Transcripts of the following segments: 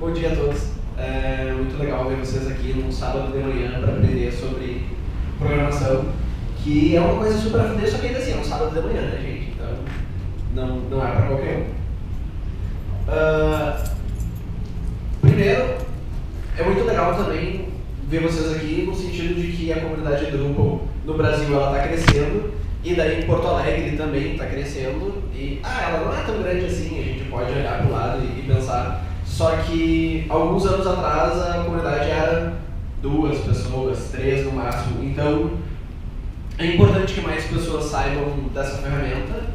Bom dia a todos. É muito legal ver vocês aqui num sábado de manhã para aprender sobre programação, que é uma coisa super a fuder, só que ainda assim é um sábado de manhã, né, gente? Então não é para qualquer um. Primeiro, é muito legal também ver vocês aqui no sentido de que a comunidade Drupal no Brasil ela está crescendo, e daí em Porto Alegre também está crescendo, e ela não é tão grande assim, a gente pode olhar para o lado e pensar. Só que alguns anos atrás a comunidade era 2 pessoas, 3 no máximo, então é importante que mais pessoas saibam dessa ferramenta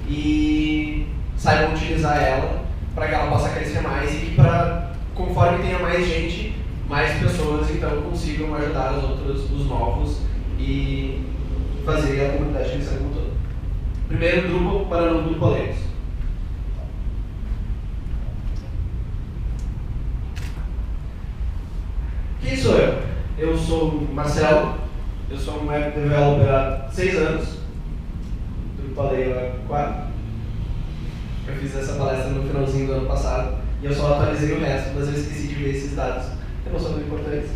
e saibam utilizar ela para que ela possa crescer mais e que conforme tenha mais gente, mais pessoas então consigam ajudar os novos e fazer a comunidade crescer como um todo. Primeiro, Drupal para não Drupaleiros. Quem sou eu? Eu sou o Marcelo, eu sou um web developer há 6 anos, Drupaleiro há 4. Eu fiz essa palestra no finalzinho do ano passado e eu só atualizei o resto, mas eu esqueci de ver esses dados, que não são muito importantes.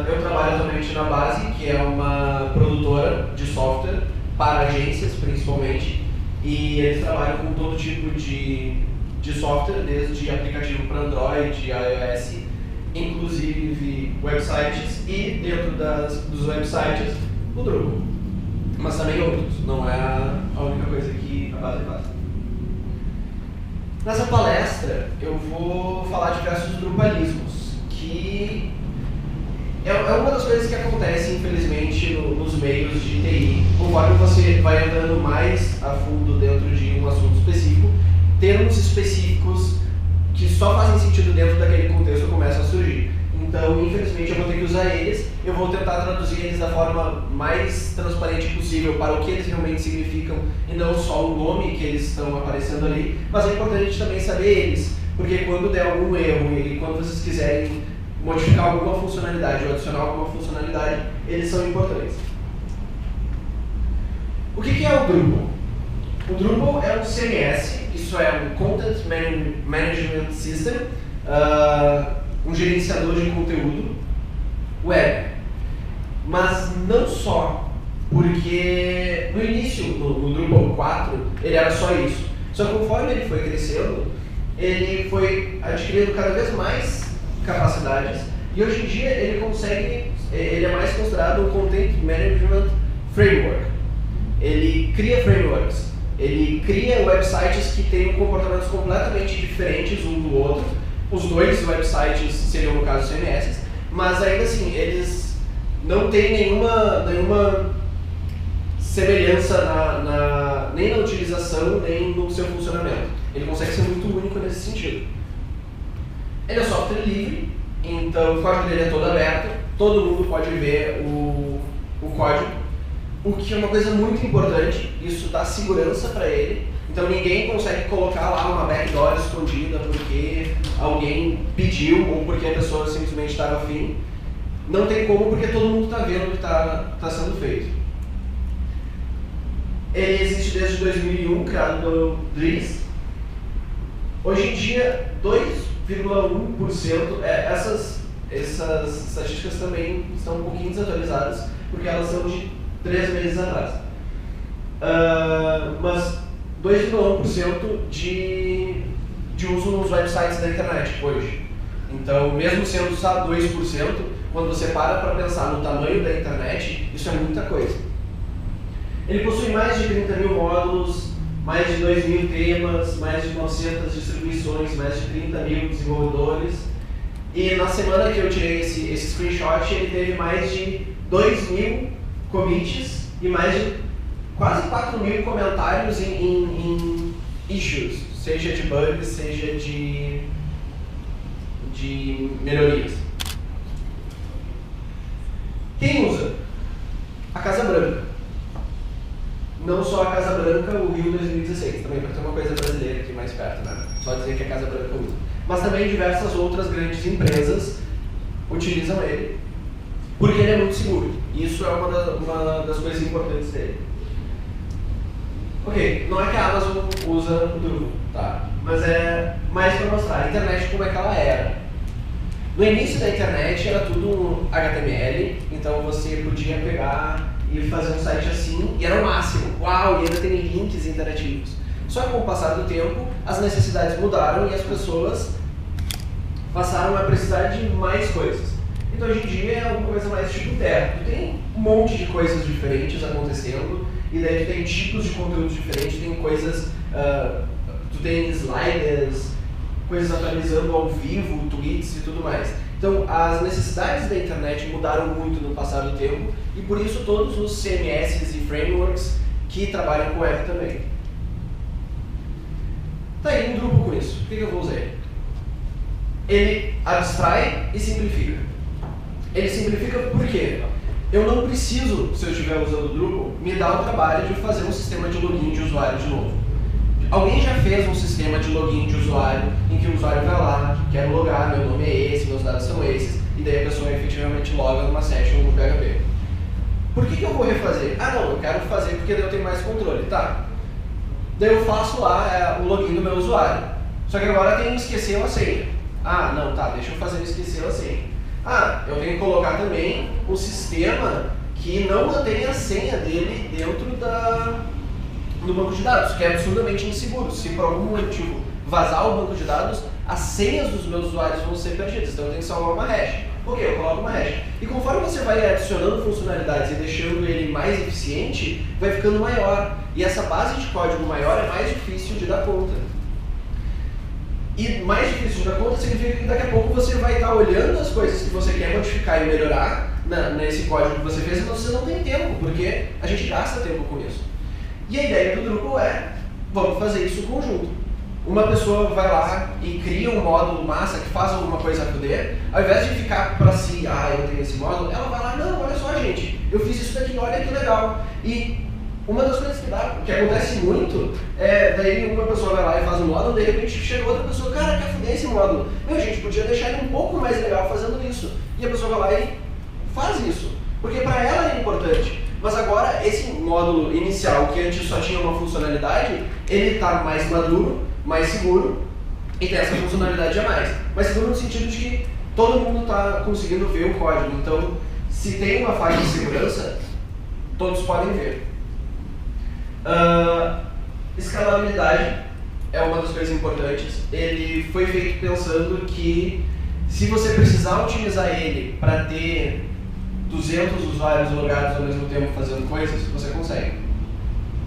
Eu trabalho atualmente na Base, que é uma produtora de software para agências, principalmente, e eles trabalham com todo tipo de software, desde aplicativo para Android, iOS, inclusive websites, e dentro dos websites, o Drupal. Mas também outros, não é a única coisa que a Base faz. Nessa palestra, eu vou falar de diversos drupalismos, que é uma das coisas que acontece, infelizmente, nos meios de TI. Conforme você vai andando mais a fundo dentro de um assunto específico, termos específicos que só fazem sentido dentro daquele contexto começam a surgir. Então, infelizmente, eu vou ter que usar eles. Eu vou tentar traduzir eles da forma mais transparente possível para o que eles realmente significam e não só o nome que eles estão aparecendo ali. Mas é importante também saber eles, porque quando der algum erro e quando vocês quiserem modificar alguma funcionalidade ou adicionar alguma funcionalidade, eles são importantes. O que é o Drupal? O Drupal é um CMS, isso é um Content Management System, um gerenciador de conteúdo web. Mas não só, porque no início, no Drupal 4, ele era só isso. Só que conforme ele foi crescendo, ele foi adquirindo cada vez mais capacidades e hoje em dia ele é mais considerado um Content Management Framework. Ele cria frameworks, ele cria websites que têm comportamentos completamente diferentes um do outro. Os dois websites seriam, no caso, CMS, mas ainda assim, eles não têm nenhuma semelhança nem na utilização, nem no seu funcionamento. Ele consegue ser muito único nesse sentido. Ele é software livre, então o código dele é todo aberto, todo mundo pode ver o código, o que é uma coisa muito importante, isso dá segurança para ele. Então ninguém consegue colocar lá uma backdoor escondida porque alguém pediu ou porque a pessoa simplesmente estava afim. Não tem como, porque todo mundo está vendo o que está sendo feito. Ele existe desde 2001, criado pelo Dries. Hoje em dia, 2,1%, essas estatísticas também estão um pouquinho desatualizadas, porque elas são de 3 meses atrás. Mas 2,1% de uso nos websites da internet hoje. Então, mesmo sendo só 2%, quando você para pensar no tamanho da internet, isso é muita coisa. Ele possui mais de 30 mil módulos, mais de 2.000 temas, mais de 900 distribuições, mais de 30 mil desenvolvedores. E na semana que eu tirei esse screenshot, ele teve mais de 2.000 commits e mais de quase 4.000 comentários em issues, seja de bugs, seja de melhorias. Quem usa? A Casa Branca. Não só a Casa Branca, o Rio 2016, também para ter uma coisa brasileira aqui mais perto, né? Só dizer que a Casa Branca usa. Mas também diversas outras grandes empresas utilizam ele, porque ele é muito seguro. Isso é uma das coisas importantes dele. Ok, não é que a Amazon usa o Drupal, tá? mas é mais para mostrar a internet como é que ela era. No início da internet era tudo HTML, então você podia pegar e fazer um site assim, e era o máximo. Uau, e ainda tem links interativos. Só que com o passar do tempo, as necessidades mudaram e as pessoas passaram a precisar de mais coisas. Então hoje em dia é alguma coisa mais tipo Terra. Tu tem um monte de coisas diferentes acontecendo, e daí tu tem tipos de conteúdos diferentes, tem coisas, tu tem sliders, coisas atualizando ao vivo, tweets e tudo mais. Então as necessidades da internet mudaram muito no passar do tempo, e por isso todos os CMS e frameworks que trabalham com web também. Tá aí um Drupal com isso. O que eu vou usar ele? Ele abstrai e simplifica. Ele simplifica por quê? Eu não preciso, se eu estiver usando o Drupal, me dar o trabalho de fazer um sistema de login de usuário de novo. Alguém já fez um sistema de login de usuário em que o usuário vai lá, quer logar, meu nome é esse, meus dados são esses, e daí a pessoa efetivamente loga numa session no PHP. Por que eu vou refazer? Ah não, eu quero fazer porque daí eu tenho mais controle. Tá. Daí eu faço lá o login do meu usuário. Só que agora eu tenho que esquecer a senha. Ah, não, tá, deixa eu fazer esquecer a senha. Ah, eu tenho que colocar também um sistema que não mantenha a senha dele dentro do banco de dados, que é absurdamente inseguro. Se por algum motivo vazar o banco de dados, as senhas dos meus usuários vão ser perdidas. Então eu tenho que salvar uma hash. Ok, eu coloco uma hash. E conforme você vai adicionando funcionalidades e deixando ele mais eficiente, vai ficando maior. E essa base de código maior é mais difícil de dar conta. E mais difícil de dar conta significa que daqui a pouco você vai estar olhando as coisas que você quer modificar e melhorar nesse código que você fez, mas você não tem tempo, porque a gente gasta tempo com isso. E a ideia do Drupal é, vamos fazer isso em conjunto. Uma pessoa vai lá e cria um módulo massa que faz alguma coisa a poder, ao invés de ficar para si, eu tenho esse módulo, ela vai lá, não, olha só gente, eu fiz isso daqui, olha que legal. E uma das coisas que acontece muito é, daí uma pessoa vai lá e faz um módulo, de repente chega outra pessoa, cara, quer foder esse módulo? Meu, gente, podia deixar ele um pouco mais legal fazendo isso. E a pessoa vai lá e faz isso, porque para ela é importante. Mas agora, esse módulo inicial, que antes só tinha uma funcionalidade, ele está mais maduro, mais seguro, e tem essa funcionalidade a mais. Mais seguro no sentido de que todo mundo está conseguindo ver o código. Então, se tem uma falha de segurança, todos podem ver. Escalabilidade é uma das coisas importantes. Ele foi feito pensando que se você precisar otimizar ele para ter 200 usuários logados ao mesmo tempo fazendo coisas, você consegue.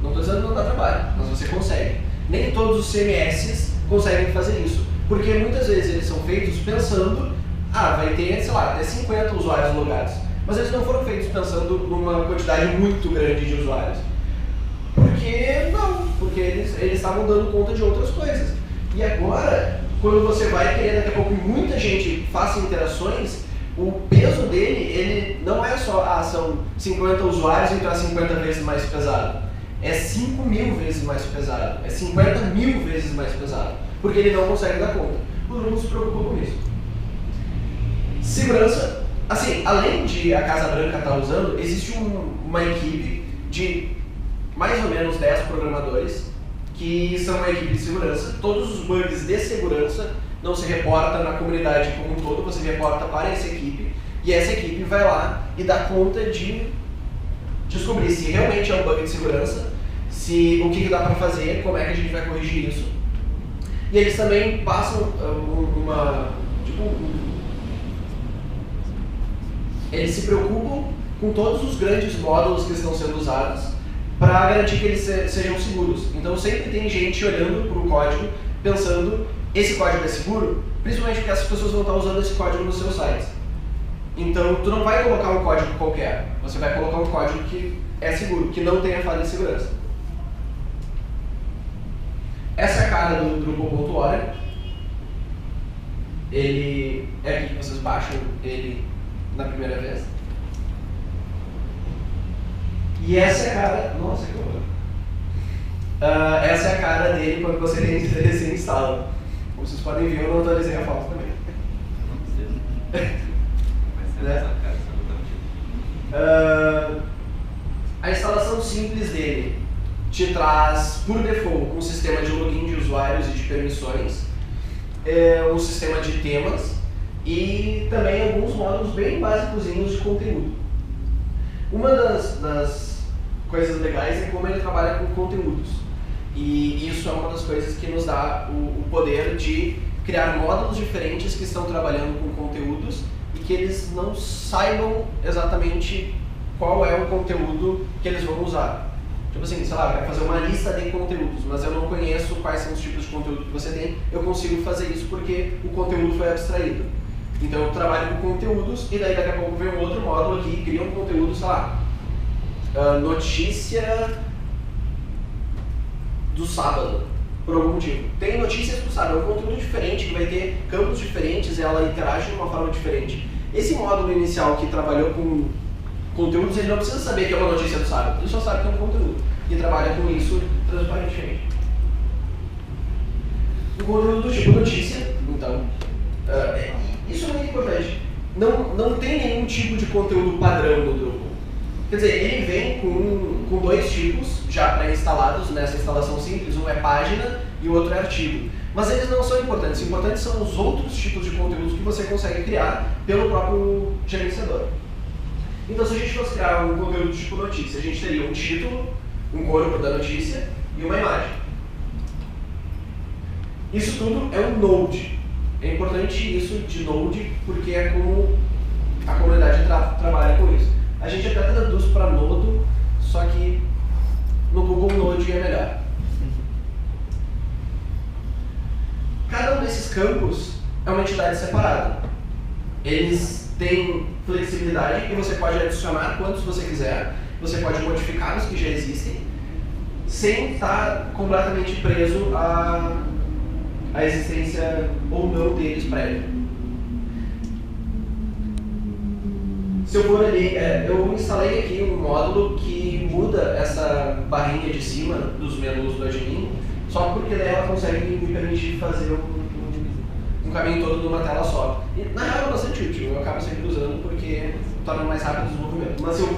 Não estou dizendo que não dá trabalho, mas você consegue. Nem todos os CMS conseguem fazer isso, porque muitas vezes eles são feitos pensando, vai ter, sei lá, até 50 usuários logados, mas eles não foram feitos pensando numa quantidade muito grande de usuários. Porque eles estavam dando conta de outras coisas. E agora, quando você vai querer daqui a pouco que muita gente faça interações, o peso dele, ele não é só, são 50 usuários, então é 50 vezes mais pesado. É 5.000 vezes mais pesado. É 50.000 vezes mais pesado. Porque ele não consegue dar conta. O Drupal se preocupou com isso. Segurança. Assim, além de a Casa Branca estar usando, existe uma equipe de mais ou menos 10 programadores que são uma equipe de segurança. Todos os bugs de segurança não se reporta na comunidade como um todo, você reporta para essa equipe, e essa equipe vai lá e dá conta de descobrir se realmente é um bug de segurança, o que dá para fazer, como é que a gente vai corrigir isso. E eles também passam eles se preocupam com todos os grandes módulos que estão sendo usados para garantir que eles sejam seguros. Então sempre tem gente olhando para o código, pensando, esse código é seguro? Principalmente porque essas pessoas vão estar usando esse código nos seus sites. Então tu não vai colocar um código qualquer, você vai colocar um código que é seguro, que não tenha falha de segurança. Essa é a cara do Drupal.org. Ele é aqui que vocês baixam ele na primeira vez. E essa é a cara... Nossa, que horror. Essa é a cara dele quando você instala. Como vocês podem ver, eu não atualizei a foto também. A instalação simples dele te traz, por default, um sistema de login de usuários e de permissões, um sistema de temas e também alguns módulos bem básicos de conteúdo. Uma das coisas legais é como ele trabalha com conteúdos. E isso é uma das coisas que nos dá o poder de criar módulos diferentes que estão trabalhando com conteúdos e que eles não saibam exatamente qual é o conteúdo que eles vão usar. Tipo assim, sei lá, eu quero fazer uma lista de conteúdos, mas eu não conheço quais são os tipos de conteúdo que você tem, eu consigo fazer isso porque o conteúdo foi abstraído. Então eu trabalho com conteúdos e daí daqui a pouco vem um outro módulo aqui e cria um conteúdo, sei lá, notícia do sábado, por algum motivo. Tem notícias do sábado, é um conteúdo diferente, que vai ter campos diferentes e ela interage de uma forma diferente. Esse módulo inicial que trabalhou com conteúdos, ele não precisa saber que é uma notícia do sábado, ele só sabe que é um conteúdo e trabalha com isso transparentemente. O conteúdo do tipo notícia, então, isso é muito importante. Não tem nenhum tipo de conteúdo padrão no Drupal. Quer dizer, ele vem com dois tipos já pré-instalados nessa instalação simples, um é página e o outro é artigo. Mas eles não são importantes, importantes são os outros tipos de conteúdos que você consegue criar pelo próprio gerenciador. Então, se a gente fosse criar um conteúdo tipo notícia, a gente teria um título, um corpo da notícia e uma imagem. Isso tudo é um Node. É importante isso de Node porque é como a comunidade trabalha com isso. A gente até traduz para Nodo, só que no Google Node é melhor. Cada um desses campos é uma entidade separada. Eles têm flexibilidade e você pode adicionar quantos você quiser, você pode modificar os que já existem, sem estar completamente preso à existência ou não deles prévia. Se eu for ali, eu instalei aqui um módulo que muda essa barrinha de cima dos menus do admin, só porque daí ela consegue me permitir fazer um caminho todo numa tela só. E na real é bastante útil, eu acabo sempre usando porque torna mais rápido o desenvolvimento. Mas se eu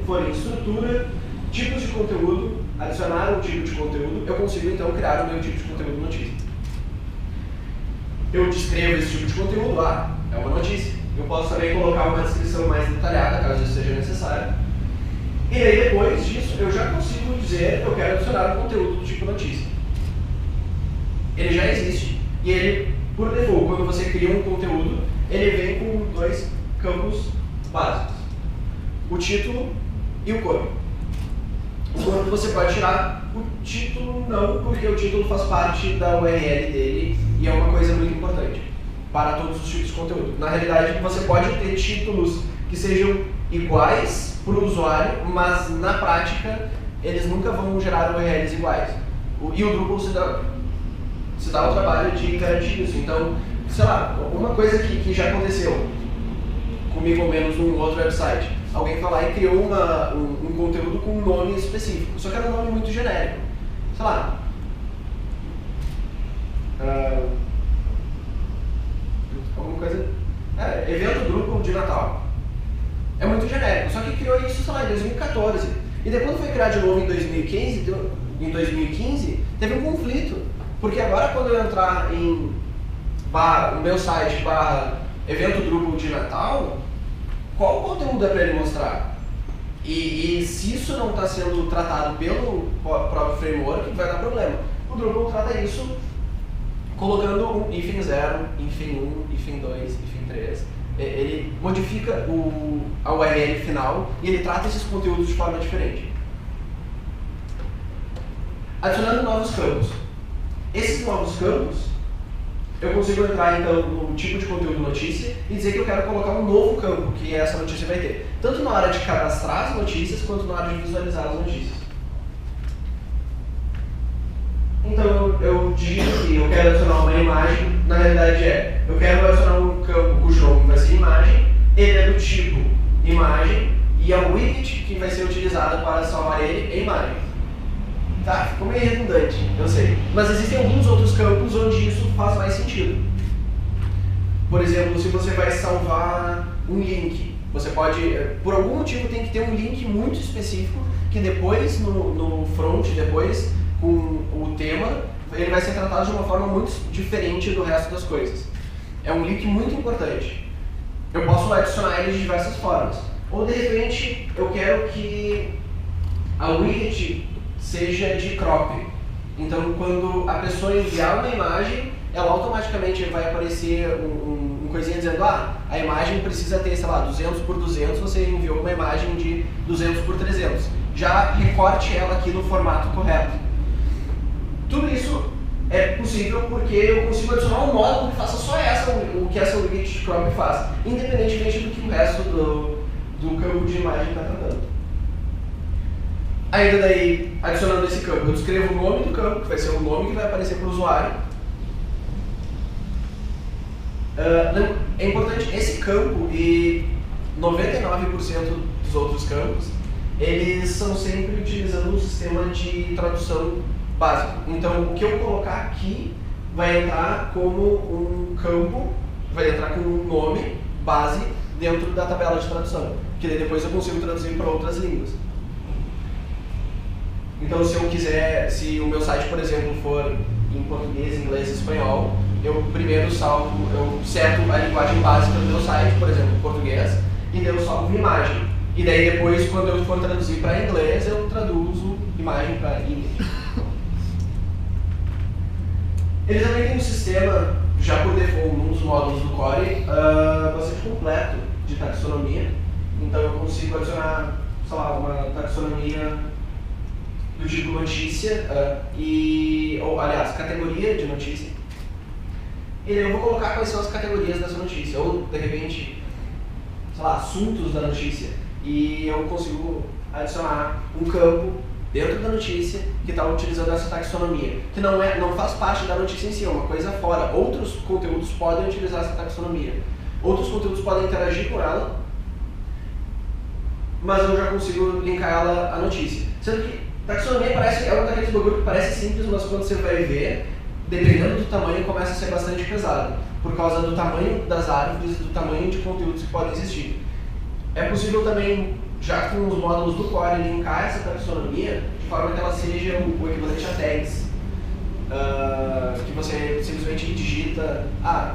for em estrutura, tipos de conteúdo, adicionar um tipo de conteúdo, eu consigo então criar o meu tipo de conteúdo notícia. Eu descrevo esse tipo de conteúdo, é uma notícia. Eu posso também colocar uma descrição mais detalhada, caso isso seja necessário. E aí depois disso, eu já consigo dizer que eu quero adicionar um conteúdo do tipo notícia. Ele já existe. E ele, por default, quando você cria um conteúdo, ele vem com dois campos básicos. O título e o corpo. O corpo você pode tirar, o título não, porque o título faz parte da URL dele e é uma coisa muito importante para todos os tipos de conteúdo. Na realidade, você pode ter títulos que sejam iguais para o usuário, mas na prática eles nunca vão gerar URLs iguais. E o Drupal se dá o trabalho de garantir isso. Então, sei lá, uma coisa que já aconteceu comigo ou menos num outro website, alguém foi lá e criou um conteúdo com um nome específico, só que era um nome muito genérico. Sei lá, alguma coisa, evento Drupal de Natal. É muito genérico, só que criou isso, sei lá, em 2014. E depois quando foi criado de novo em 2015, teve um conflito. Porque agora quando eu entrar no meu site evento Drupal de Natal, qual conteúdo é para ele mostrar? E se isso não está sendo tratado pelo próprio framework, vai dar problema. O Drupal trata isso colocando um hífen 0, hífen 1, hífen 2, hífen 3. Ele modifica a URL final e ele trata esses conteúdos de forma diferente. Adicionando novos campos. Esses novos campos, eu consigo entrar então no tipo de conteúdo notícia e dizer que eu quero colocar um novo campo que essa notícia vai ter. Tanto na hora de cadastrar as notícias, quanto na hora de visualizar as notícias. Então eu digo que eu quero adicionar uma imagem, na realidade eu quero adicionar um campo cujo nome vai ser imagem, ele é do tipo imagem e é o widget que vai ser utilizado para salvar ele em imagem. Tá, ficou meio redundante, eu sei. Mas existem alguns outros campos onde isso faz mais sentido. Por exemplo, se você vai salvar um link, você pode, por algum motivo tem que ter um link muito específico que depois no front, depois com o tema, ele vai ser tratado de uma forma muito diferente do resto das coisas. É um link muito importante. Eu posso adicionar ele de diversas formas. Ou de repente eu quero que a widget seja de crop. Então quando a pessoa enviar uma imagem, ela automaticamente vai aparecer um coisinha dizendo a imagem precisa ter, sei lá, 200 por 200, você enviou uma imagem de 200 por 300. Já recorte ela aqui no formato correto. Tudo isso é possível porque eu consigo adicionar um módulo que faça só o que essa widget de crop faz, independentemente do que o resto do campo de imagem está tratando. Ainda daí, adicionando esse campo, eu descrevo o nome do campo, que vai ser o nome que vai aparecer para o usuário. É importante, esse campo e 99% dos outros campos, eles são sempre utilizando um sistema de tradução básico. Então, o que eu colocar aqui vai entrar como um campo, vai entrar com um nome base dentro da tabela de tradução, que daí depois eu consigo traduzir para outras línguas. Então, se eu quiser, se o meu site, por exemplo, for em português, inglês e espanhol, eu primeiro eu seto a linguagem básica do meu site, por exemplo, português, e daí eu salvo imagem. E daí depois, quando eu for traduzir para inglês, eu traduzo imagem para inglês. Ele também tem um sistema, já por default, num dos módulos do Core, bastante completo de taxonomia. Então eu consigo adicionar, sei lá, uma taxonomia do tipo notícia, ou aliás, categoria de notícia. E eu vou colocar quais são as categorias dessa notícia, ou de repente, sei lá, assuntos da notícia. E eu consigo adicionar um campo dentro da notícia que está utilizando essa taxonomia, que não faz parte da notícia em si, é uma coisa fora. Outros conteúdos podem utilizar essa taxonomia, outros conteúdos podem interagir com ela, mas eu já consigo linkar ela à notícia. Sendo que taxonomia é um daqueles bagulho que parece simples, mas quando você vai ver, dependendo do tamanho, começa a ser bastante pesado, por causa do tamanho das árvores e do tamanho de conteúdos que podem existir. É possível também, já com os módulos do Core, linkar essa taxonomia de forma que ela seja o equivalente a tags, que você simplesmente digita,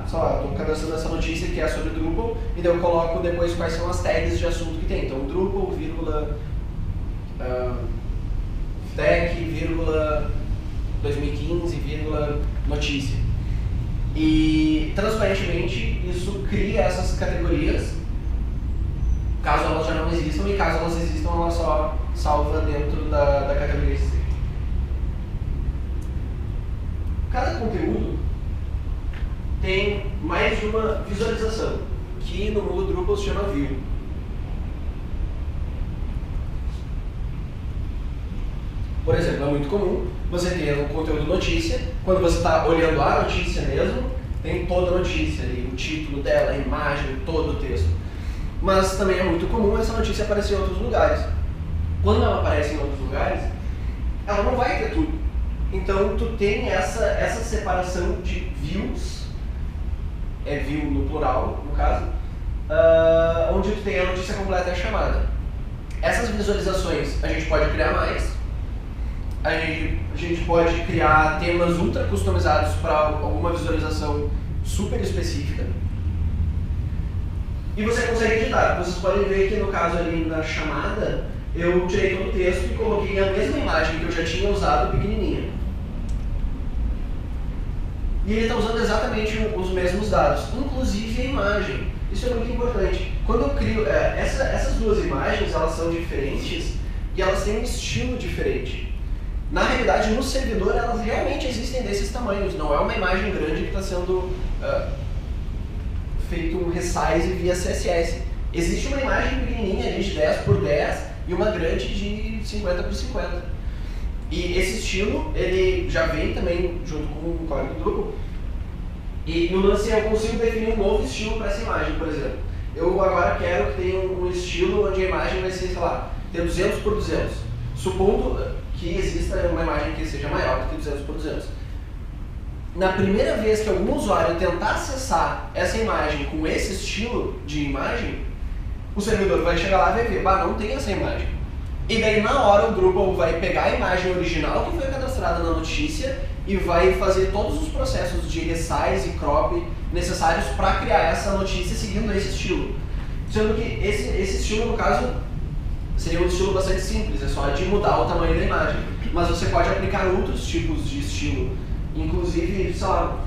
sei lá, estou cadastrando essa notícia que é sobre Drupal, e daí eu coloco depois quais são as tags de assunto que tem. Então, Drupal, vírgula, tech, vírgula, 2015, vírgula, notícia. E, transparentemente, isso cria essas categorias, caso elas já não existam, e caso elas existam, ela só salva dentro da categoria existente. Cada conteúdo tem mais de uma visualização, que no mundo Drupal se chama view. Por exemplo, é muito comum você ter um conteúdo notícia, quando você está olhando a notícia mesmo, tem toda a notícia ali, o título dela, a imagem, todo o texto. Mas também é muito comum essa notícia aparecer em outros lugares. Quando ela aparece em outros lugares, ela não vai ter tudo. Então tu tem essa separação de views, é view no plural, no caso, onde tu tem a notícia completa e a chamada. Essas visualizações a gente pode criar mais. A gente pode criar temas ultra customizados para alguma visualização super específica. E você consegue editar. Vocês podem ver que no caso ali na chamada, eu tirei todo o texto e coloquei a mesma imagem que eu já tinha usado pequenininha. E ele está usando exatamente os mesmos dados, inclusive a imagem. Isso é muito importante. Quando eu crio, essas duas imagens, elas são diferentes e elas têm um estilo diferente. Na realidade, no servidor, elas realmente existem desses tamanhos. Não é uma imagem grande que está sendo feito um resize via CSS. Existe uma imagem pequenininha ali de 10 por 10 e uma grande de 50 por 50. E esse estilo, ele já vem também junto com o código do Drupal. E no lance eu consigo definir um novo estilo para essa imagem, por exemplo. Eu agora quero que tenha um estilo onde a imagem vai ser, sei lá, ter 200 por 200. Supondo que exista uma imagem que seja maior do que 200 por 200. Na primeira vez que algum usuário tentar acessar essa imagem com esse estilo de imagem, o servidor vai chegar lá e vai ver, não tem essa imagem. E daí na hora o Drupal vai pegar a imagem original que foi cadastrada na notícia e vai fazer todos os processos de resize e crop necessários para criar essa notícia seguindo esse estilo. Sendo que esse estilo, no caso, seria um estilo bastante simples, é só de mudar o tamanho da imagem. Mas você pode aplicar outros tipos de estilo, inclusive, sei lá,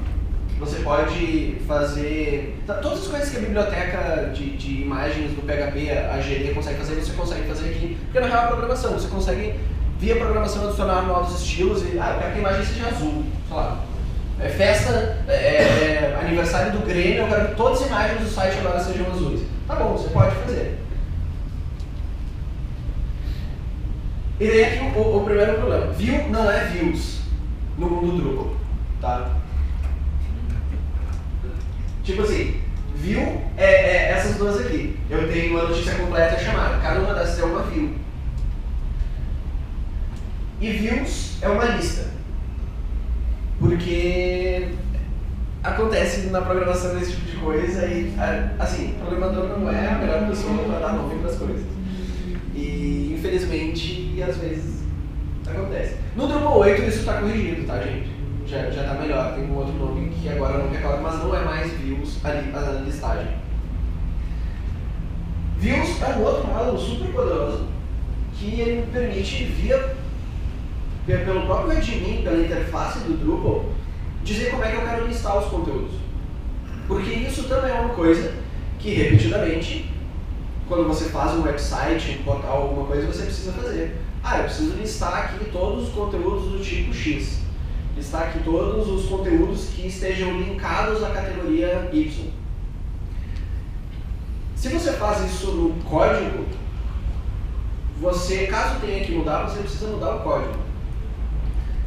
você pode fazer... Todas as coisas que a biblioteca de imagens do PHP, a GD, consegue fazer, você consegue fazer aqui, porque na real é programação, você consegue, via programação, adicionar novos estilos e, eu quero que a imagem seja azul, sei lá. Festa, aniversário do Grêmio, eu quero que todas as imagens do site agora sejam azuis. Tá bom, você pode fazer. E daí aqui o primeiro problema. View não é views no mundo Drupal, tá? Tipo assim, view é essas duas aqui. Eu tenho uma notícia completa chamada, cada uma dessas é uma view. E views é uma lista. Porque acontece na programação desse tipo de coisa e, assim, o programador não é a melhor pessoa para dar nome para as coisas. E, infelizmente, às vezes acontece. No Drupal 8 isso está corrigido, tá, gente? Já está melhor, tem um outro nome que agora não recordo, mas não é mais views a listagem. Views é um outro módulo super poderoso que ele permite, pelo próprio admin, pela interface do Drupal, dizer como é que eu quero listar os conteúdos. Porque isso também é uma coisa que, repetidamente, quando você faz um website, um portal, alguma coisa, você precisa fazer. Eu preciso listar aqui todos os conteúdos do tipo X. Listar aqui todos os conteúdos que estejam linkados à categoria Y. Se você faz isso no código, caso tenha que mudar, você precisa mudar o código.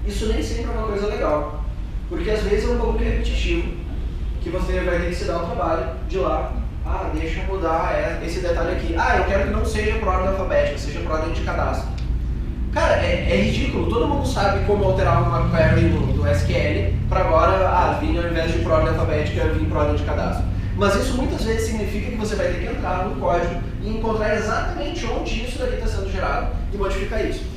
Isso nem sempre é uma coisa legal, porque às vezes é um pouco repetitivo, que você vai ter que se dar o trabalho de ir lá, deixa eu mudar esse detalhe aqui. Eu quero que não seja por ordem alfabética, seja por ordem de cadastro. Cara, é ridículo, todo mundo sabe como alterar uma query do SQL para agora, vir ao invés de por ordem alfabética, vir por ordem de cadastro. Mas isso muitas vezes significa que você vai ter que entrar no código e encontrar exatamente onde isso daqui está sendo gerado e modificar isso.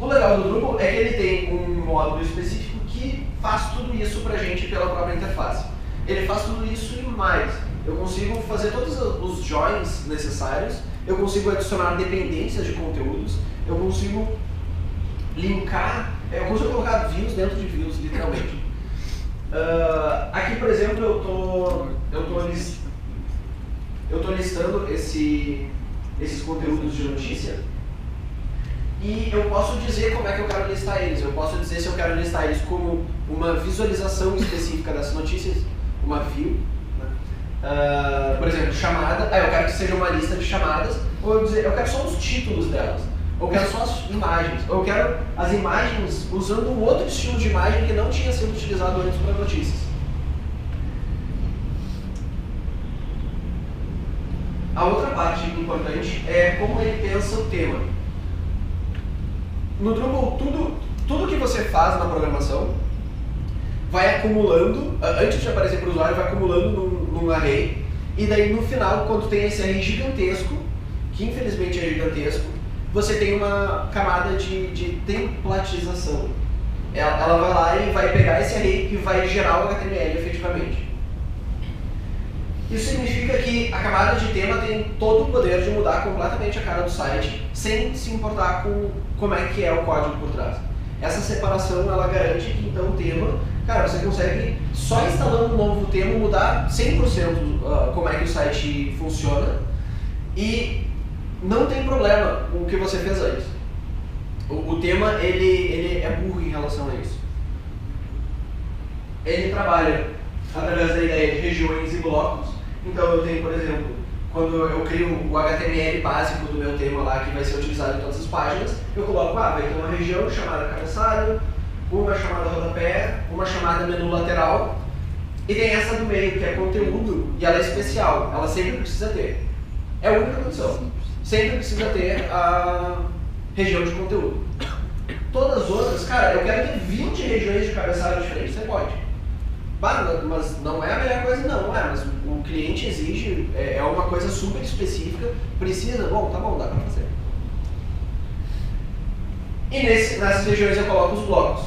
O legal do Drupal é que ele tem um módulo específico que faz tudo isso pra gente pela própria interface. Ele faz tudo isso e mais. Eu consigo fazer todos os joins necessários, eu consigo adicionar dependências de conteúdos, eu consigo linkar, eu consigo colocar views dentro de views, literalmente. Aqui, por exemplo, eu tô listando esses conteúdos de notícia. E eu posso dizer como é que eu quero listar eles. Eu posso dizer se eu quero listar eles como uma visualização específica das notícias, uma view. Né? Por exemplo, chamada. Eu quero que seja uma lista de chamadas. Ou eu dizer, eu quero só os títulos delas. Ou eu quero só as imagens. Ou eu quero as imagens usando um outro estilo de imagem que não tinha sido utilizado antes para notícias. A outra parte importante é como ele pensa o tema. No Drupal, tudo que você faz na programação vai acumulando, antes de aparecer para o usuário, vai acumulando num array, e daí no final, quando tem esse array gigantesco, que infelizmente é gigantesco, você tem uma camada de templatização. Ela vai lá e vai pegar esse array e vai gerar o HTML efetivamente. Isso significa que a camada de tema tem todo o poder de mudar completamente a cara do site, sem se importar com como é que é o código por trás. Essa separação, ela garante que então o tema, cara, você consegue, só instalando um novo tema, mudar 100% como é que o site funciona e não tem problema com o que você fez antes. O tema, ele é burro em relação a isso. Ele trabalha através da ideia de regiões e blocos. Então eu tenho, por exemplo, quando eu crio o HTML básico do meu tema lá, que vai ser utilizado em todas as páginas, eu coloco, vai ter uma região chamada cabeçalho, uma chamada rodapé, uma chamada menu lateral, e tem essa do meio, que é conteúdo, e ela é especial, ela sempre precisa ter. É a única condição. Sempre precisa ter a região de conteúdo. Todas as outras, cara, eu quero ter 20 regiões de cabeçalho diferentes, você pode. Mas não é a melhor coisa, não é, mas o cliente exige, é uma coisa super específica, precisa, bom, tá bom, dá pra fazer. E nessas regiões eu coloco os blocos.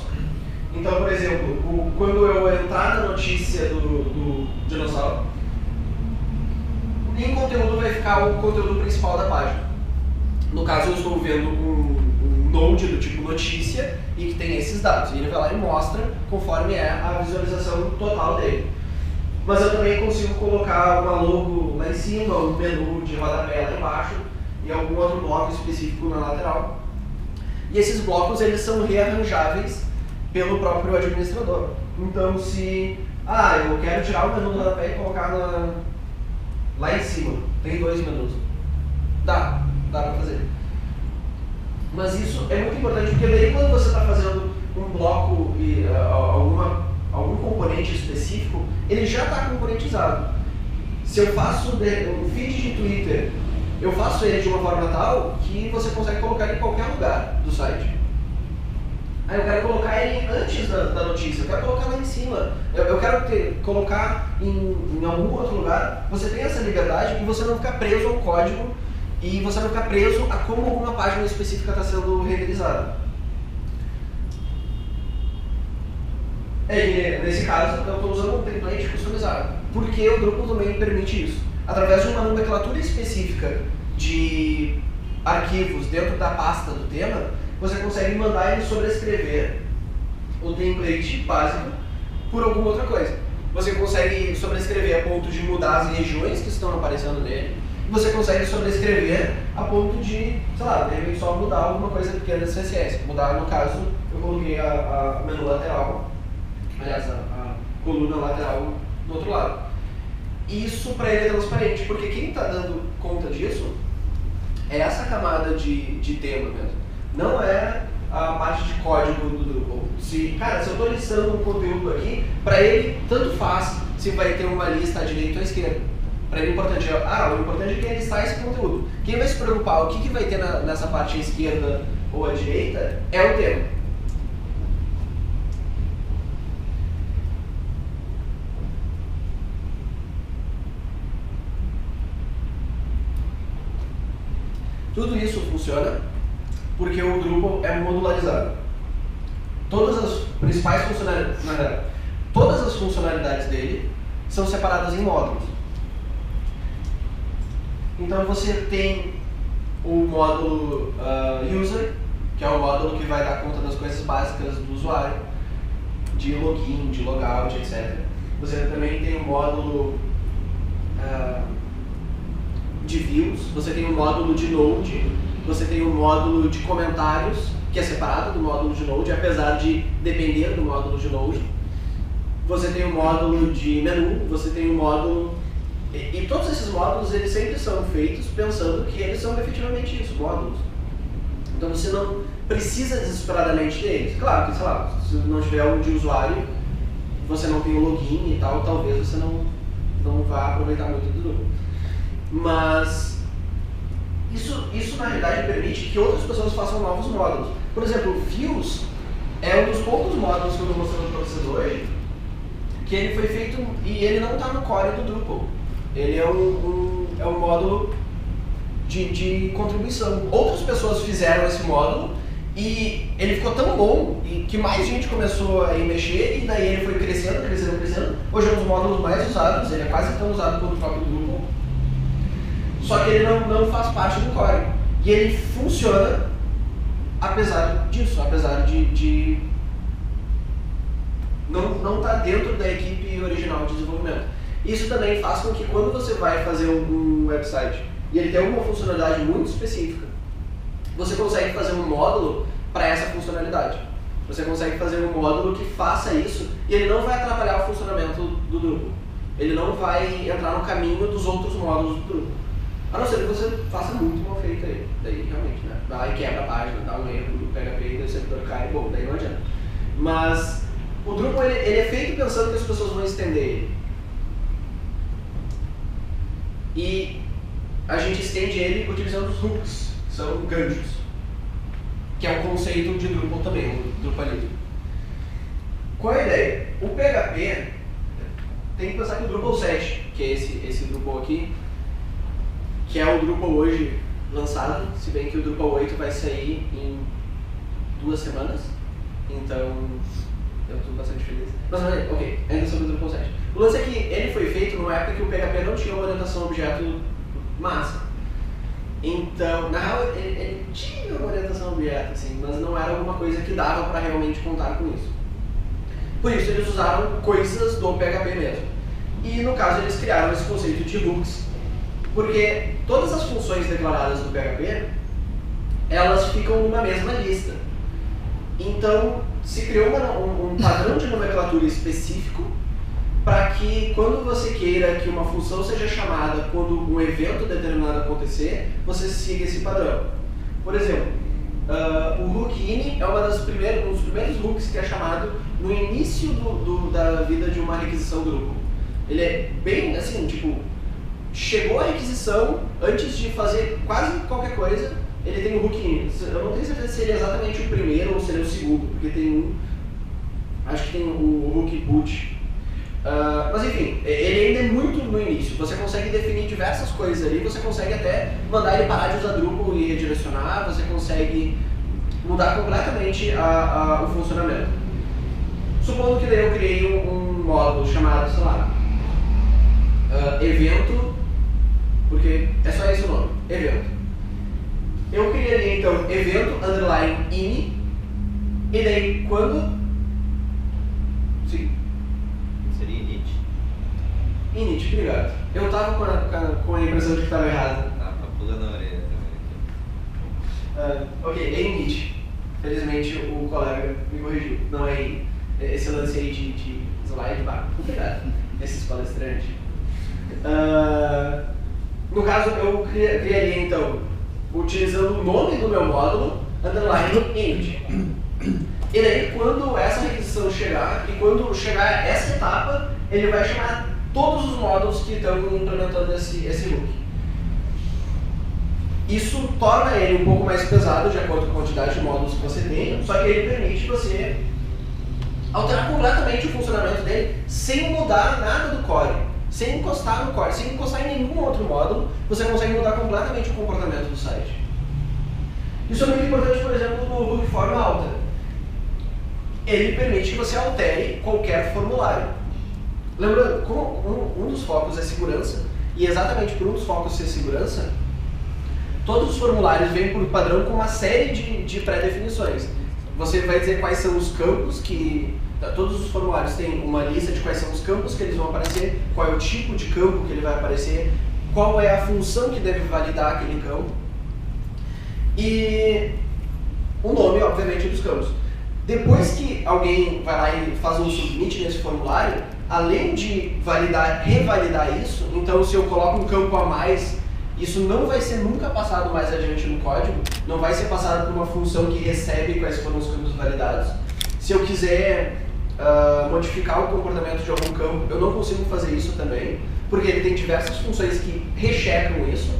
Então, por exemplo, quando eu entrar na notícia do dinossauro, em conteúdo vai ficar o conteúdo principal da página. No caso, eu estou vendo um node do tipo notícia e que tem esses dados. E ele vai lá e mostra conforme é a visualização total dele. Mas eu também consigo colocar uma logo lá em cima, um menu de rodapé lá embaixo e algum outro bloco específico na lateral. E esses blocos eles são rearranjáveis pelo próprio administrador. Então se eu quero tirar o menu do rodapé e colocar lá em cima, tem 2 menus. Dá para fazer. Mas isso é muito importante porque daí quando você está fazendo um bloco e algum componente específico, ele já está componentizado. Se eu faço um feed de Twitter, eu faço ele de uma forma tal que você consegue colocar em qualquer lugar do site. Aí eu quero colocar ele antes da notícia, eu quero colocar lá em cima, eu quero colocar em algum outro lugar. Você tem essa liberdade e você não fica preso ao código e você não fica preso a como alguma página específica está sendo renderizada. Nesse caso, eu estou usando um template customizado, porque o Drupal também permite isso. Através de uma nomenclatura específica de arquivos dentro da pasta do tema, você consegue mandar ele sobrescrever o template básico por alguma outra coisa. Você consegue sobrescrever a ponto de mudar as regiões que estão aparecendo nele, e você consegue sobrescrever a ponto de, sei lá, de repente só mudar alguma coisa pequena do CSS. Mudar, no caso, eu coloquei a menu lateral, aliás, a coluna lateral do outro lado. Isso para ele é transparente, porque quem está dando conta disso é essa camada de tema mesmo. Não é a parte de código do Drupal. Se eu estou listando um conteúdo aqui, para ele tanto faz se vai ter uma lista à direita ou à esquerda. Para ele o importante é que ele listar esse conteúdo. Quem vai se preocupar o que vai ter nessa parte à esquerda ou à direita é o tema. Tudo isso funciona porque o Drupal é modularizado. Todas as principais funcionalidades dele são separadas em módulos. Então você tem o módulo User, que é o módulo que vai dar conta das coisas básicas do usuário, de login, de logout, etc. Você também tem o módulo de views, você tem o módulo de Node, você tem o módulo de comentários, que é separado do módulo de Node, apesar de depender do módulo de Node. Você tem o módulo de menu, você tem o módulo... E todos esses módulos, eles sempre são feitos pensando que eles são efetivamente isso, módulos. Então você não precisa desesperadamente deles. Claro que, sei lá, se não tiver um de usuário, você não tem o login e tal, talvez você não vá aproveitar muito do Drupal. Mas isso na realidade permite que outras pessoas façam novos módulos. Por exemplo, Views é um dos poucos módulos que eu estou mostrando para vocês hoje que ele foi feito e ele não está no core do Drupal. Ele é um módulo de contribuição. Outras pessoas fizeram esse módulo e ele ficou tão bom que mais gente começou a ir mexer e daí ele foi crescendo. Hoje é um dos módulos mais usados, ele é quase tão usado quanto o próprio Drupal. Só que ele não faz parte do core. E ele funciona apesar disso, apesar de não estar dentro da equipe original de desenvolvimento. Isso também faz com que quando você vai fazer um website e ele tem uma funcionalidade muito específica, você consegue fazer um módulo para essa funcionalidade. Você consegue fazer um módulo que faça isso e ele não vai atrapalhar o funcionamento do Drupal. Ele não vai entrar no caminho dos outros módulos do Drupal. A não ser que você faça muito mal feito aí. Daí realmente, né? Vai lá e quebra a página, dá um erro do PHP e o servidor cai, bom, daí não adianta. Mas o Drupal ele é feito pensando que as pessoas vão estender ele. E a gente estende ele utilizando os hooks, que são ganchos, que é um conceito de Drupal também, o Drupalismo. Qual é a ideia? O PHP tem que pensar que o Drupal 7, que é esse Drupal aqui, que é o Drupal hoje lançado, se bem que o Drupal 8 vai sair em 2 semanas, então eu estou bastante feliz. Mas, ok, ainda sobre o Drupal 7. O lance é que ele foi feito numa época que o PHP não tinha uma orientação a objeto massa. Então, na real, ele tinha uma orientação a objeto, assim, mas não era alguma coisa que dava para realmente contar com isso. Por isso, eles usaram coisas do PHP mesmo. E, no caso, eles criaram esse conceito de hooks, porque todas as funções declaradas do PHP, elas ficam numa mesma lista. Então, se criou um padrão de nomenclatura específico para que, quando você queira que uma função seja chamada quando um evento determinado acontecer, você siga esse padrão. Por exemplo, o hook in é um dos primeiros hooks que é chamado no início da vida de uma requisição Drupal. Ele é bem assim, tipo, chegou a requisição, antes de fazer quase qualquer coisa, ele tem o hook in. Eu não tenho certeza se ele é exatamente o primeiro ou se ele é o segundo, porque tem acho que tem o hook put. Mas enfim, ele ainda é muito no início. Você consegue definir diversas coisas ali, você consegue até mandar ele parar de usar Drupal e redirecionar, você consegue mudar completamente o funcionamento. Supondo que daí eu criei um módulo chamado, sei lá, evento, porque é só esse o nome, evento. Eu criaria então evento underline in, e daí quando... Sim. Seria init? Init, obrigado. Eu tava com a impressão de que estava errado. Tá pulando a orelha também. Ok, é init. Felizmente o colega me corrigiu. Não é in. Esse lance aí de slide, obrigado. Esses palestrantes. No caso, eu criaria então, utilizando o nome do meu módulo, underline init. E daí, quando essa requisição chegar, e quando chegar essa etapa, ele vai chamar todos os módulos que estão implementando esse hook. Isso torna ele um pouco mais pesado, de acordo com a quantidade de módulos que você tem, só que ele permite você alterar completamente o funcionamento dele, sem mudar nada do core, sem encostar no core, sem encostar em nenhum outro módulo, você consegue mudar completamente o comportamento do site. Isso é muito importante, por exemplo, no hook form alter. Ele permite que você altere qualquer formulário. Lembrando, como um dos focos é segurança, e exatamente por um dos focos ser segurança, todos os formulários vêm por padrão com uma série de pré-definições. Você vai dizer quais são os campos que... Todos os formulários têm uma lista de quais são os campos que eles vão aparecer, qual é o tipo de campo que ele vai aparecer, qual é a função que deve validar aquele campo, e o nome, obviamente, dos campos. Depois que alguém vai lá e faz um submit nesse formulário, além de revalidar isso, então se eu coloco um campo a mais, isso não vai ser nunca passado mais adiante no código, não vai ser passado por uma função que recebe quais foram os campos validados. Se eu quiser modificar o comportamento de algum campo, eu não consigo fazer isso também, porque ele tem diversas funções que rechecam isso.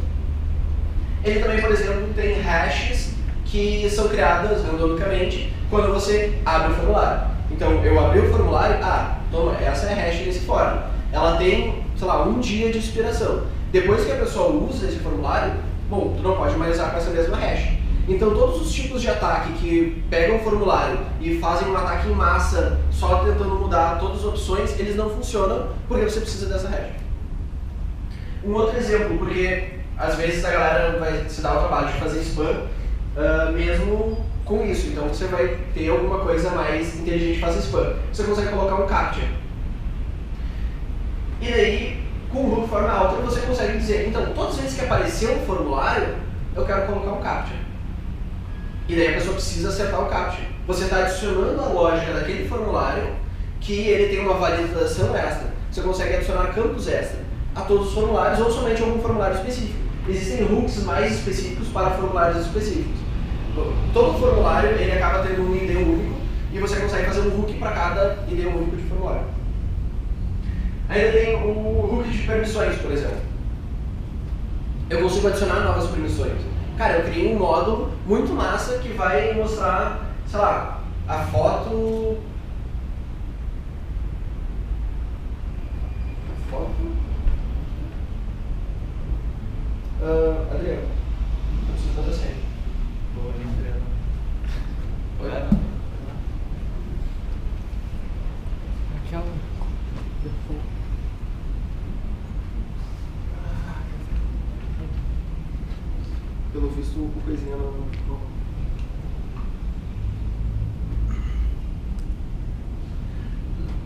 Ele também, por exemplo, tem hashes que são criadas randomicamente quando você abre o formulário. Então, eu abri o formulário, toma, essa é a hash desse form. Ela tem, sei lá, 1 dia de expiração. Depois que a pessoa usa esse formulário, bom, tu não pode mais usar com essa mesma hash. Então, todos os tipos de ataque que pegam o formulário e fazem um ataque em massa só tentando mudar todas as opções, eles não funcionam porque você precisa dessa hash. Um outro exemplo, porque às vezes a galera vai se dar o trabalho de fazer spam mesmo com isso. Então, você vai ter alguma coisa mais inteligente de fazer spam. Você consegue colocar um captcha. E daí, com o hook form alter, você consegue dizer, então, todas as vezes que aparecer um formulário, eu quero colocar um captcha. E daí a pessoa precisa acertar o captcha. Você está adicionando a lógica daquele formulário que ele tem uma validação extra. Você consegue adicionar campos extra a todos os formulários ou somente a algum formulário específico. Existem hooks mais específicos para formulários específicos. Todo formulário ele acaba tendo um ID único e você consegue fazer um hook para cada ID único de formulário. Ainda tem o hook de permissões, por exemplo. Eu consigo adicionar novas permissões. Cara, eu criei um módulo muito massa que vai mostrar, sei lá, a foto... Adriano, eu preciso fazer assim. Boa, Adriano. Oi? se o coisinha não...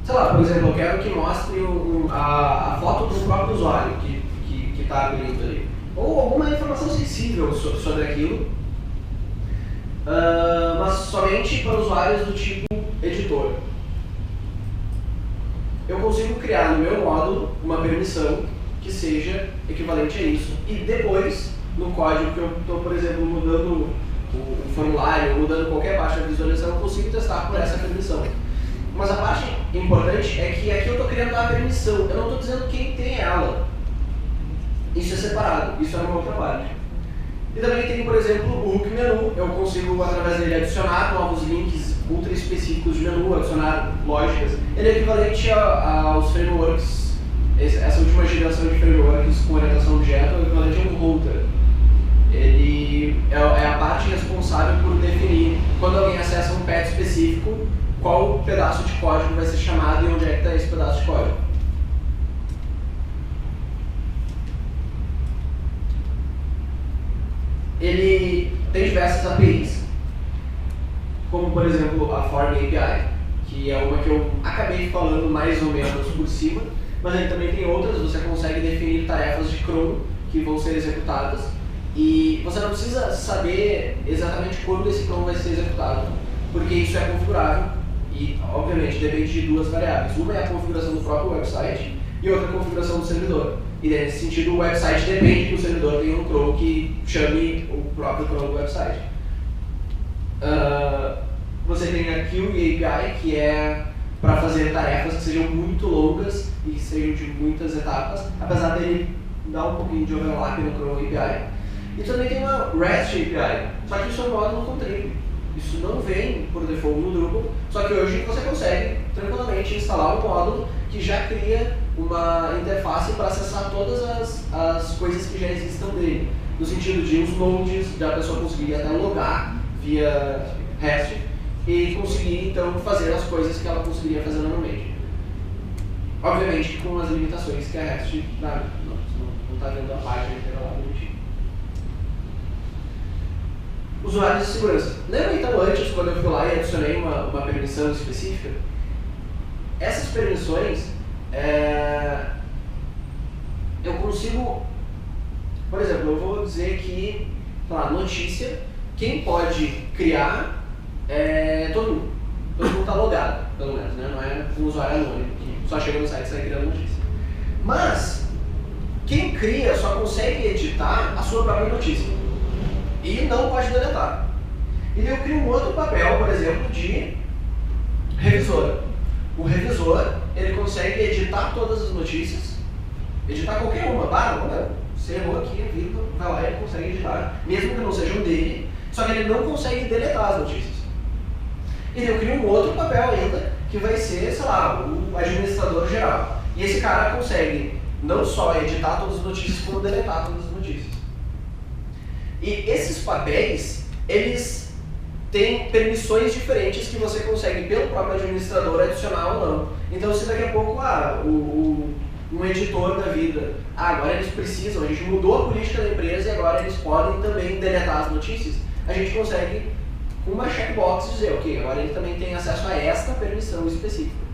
Sei lá, por exemplo, eu quero que mostre a foto do próprio usuário que está abrindo ali. Ou alguma informação sensível sobre aquilo, mas somente para usuários do tipo editor. Eu consigo criar no meu módulo uma permissão que seja equivalente a isso. E depois, no código que eu estou, por exemplo, mudando o formulário, mudando qualquer parte da visualização, eu consigo testar por essa permissão. Mas a parte importante é que aqui eu estou criando a permissão, eu não estou dizendo quem tem ela. Isso é separado, isso é uma outra parte. E também tem, por exemplo, o hook menu, eu consigo, através dele, adicionar novos links ultra específicos de menu, adicionar lógicas. Ele é equivalente aos frameworks, essa última geração de frameworks com orientação a objeto é equivalente a um router. Ele é a parte responsável por definir, quando alguém acessa um path específico, qual pedaço de código vai ser chamado e onde é que está esse pedaço de código. Ele tem diversas APIs, como por exemplo a Form API, que é uma que eu acabei falando mais ou menos por cima, mas ele também tem outras. Você consegue definir tarefas de cron que vão ser executadas e você não precisa saber exatamente quando esse cron vai ser executado, porque isso é configurável e, obviamente, depende de duas variáveis. Uma é a configuração do próprio website e outra a configuração do servidor. E nesse sentido, o website depende que o servidor tenha um cron que chame o próprio cron do website. Você tem a Queue API, que é para fazer tarefas que sejam muito longas e que sejam de muitas etapas, apesar dele dar um pouquinho de overlap no Cron API. E também tem uma REST API, só que isso é um módulo com trilho. Isso não vem por default no Drupal, só que hoje você consegue tranquilamente instalar um módulo que já cria uma interface para acessar todas as coisas que já existam dele, no sentido de os nodes, da pessoa conseguir até logar via REST e conseguir então fazer as coisas que ela conseguiria fazer normalmente. Obviamente com as limitações que a REST dá, não está vendo a página inteira lá bonitinho. Usuários de segurança. Lembra então antes, quando eu fui lá e adicionei uma permissão específica? Essas permissões, eu consigo, por exemplo, eu vou dizer que, sei lá, notícia, quem pode criar é todo mundo. Todo mundo está logado, pelo menos, né? Não é um usuário anônimo, que só chega no site e sai criando notícia. Mas, quem cria só consegue editar a sua própria notícia. E não pode deletar. E eu crio um outro papel, por exemplo, de revisor. O revisor, ele consegue editar todas as notícias, editar qualquer uma. Você errou aqui, a vida, vai lá e ele consegue editar, mesmo que não sejam dele, só que ele não consegue deletar as notícias. E eu crio um outro papel ainda, que vai ser, sei lá, o administrador geral. E esse cara consegue não só editar todas as notícias, como deletar todas as notícias. E esses papéis, eles têm permissões diferentes que você consegue, pelo próprio administrador, adicionar ou não. Então, se daqui a pouco, um editor da vida, agora eles precisam, a gente mudou a política da empresa e agora eles podem também deletar as notícias, a gente consegue, com uma checkbox, dizer, ok, agora ele também tem acesso a esta permissão específica.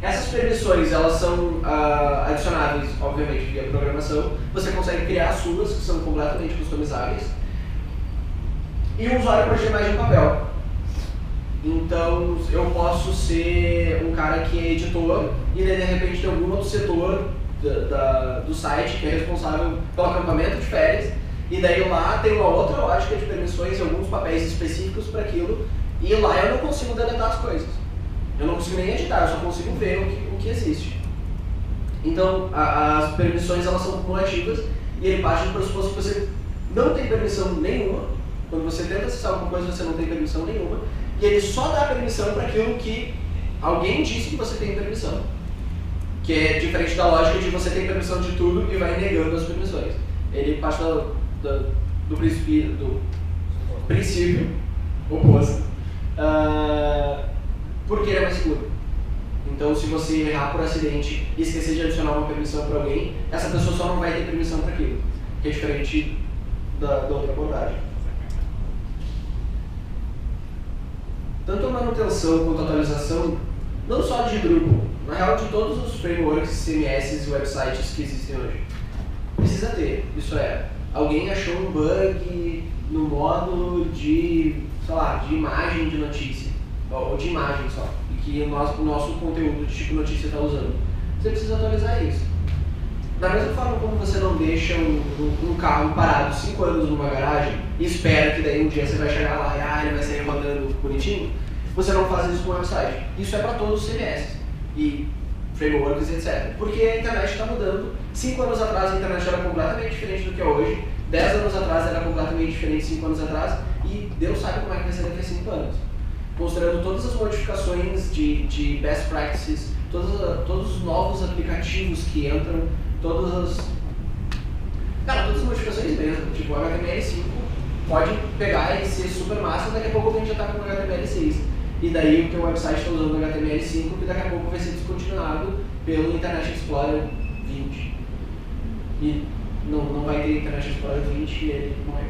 Essas permissões, elas são adicionáveis, obviamente, via programação. Você consegue criar as suas, que são completamente customizáveis. E o usuário pode ter mais de um papel. Então, eu posso ser um cara que é editor e, de repente, tem algum outro setor do site que é responsável pelo acampamento de férias. E daí lá tem uma outra lógica de permissões e alguns papéis específicos para aquilo. E lá eu não consigo deletar as coisas. Eu não consigo nem editar, eu só consigo ver o que existe. Então, as permissões, elas são cumulativas e ele parte do pressuposto que você não tem permissão nenhuma. Quando você tenta acessar alguma coisa, você não tem permissão nenhuma. E ele só dá permissão para aquilo que alguém disse que você tem permissão. Que é diferente da lógica de você tem permissão de tudo e vai negando as permissões. Ele parte do princípio oposto. Porque ele é mais seguro. Então, se você errar por acidente e esquecer de adicionar uma permissão para alguém, essa pessoa só não vai ter permissão para aquilo. Que é diferente da outra abordagem. Tanto a manutenção quanto a atualização, não só de Drupal, na real de todos os frameworks, CMS e websites que existem hoje, precisa ter. Isso é, alguém achou um bug no módulo de, sei lá, de imagem de notícia, ou de imagem só, e que o nosso conteúdo de tipo notícia está usando. Você precisa atualizar isso. Da mesma forma como você não deixa um carro parado 5 anos numa garagem e espera que daí um dia você vai chegar lá e ele vai sair rodando bonitinho, você não faz isso com o website. Isso é para todos os CMS e frameworks, etc. Porque a internet está mudando. 5 anos atrás a internet era completamente diferente do que é hoje, 10 anos atrás era completamente diferente de 5 anos atrás, e Deus sabe como é que vai ser daqui a 5 anos. Considerando todas as modificações de best practices, todos os novos aplicativos que entram, todas as modificações mesmo, tipo o HTML5 pode pegar e ser super massa, daqui a pouco a gente já está com o HTML6. E daí o teu website está usando o HTML5 que daqui a pouco vai ser descontinuado pelo Internet Explorer 20. E não vai ter Internet Explorer 20 e ele morreu.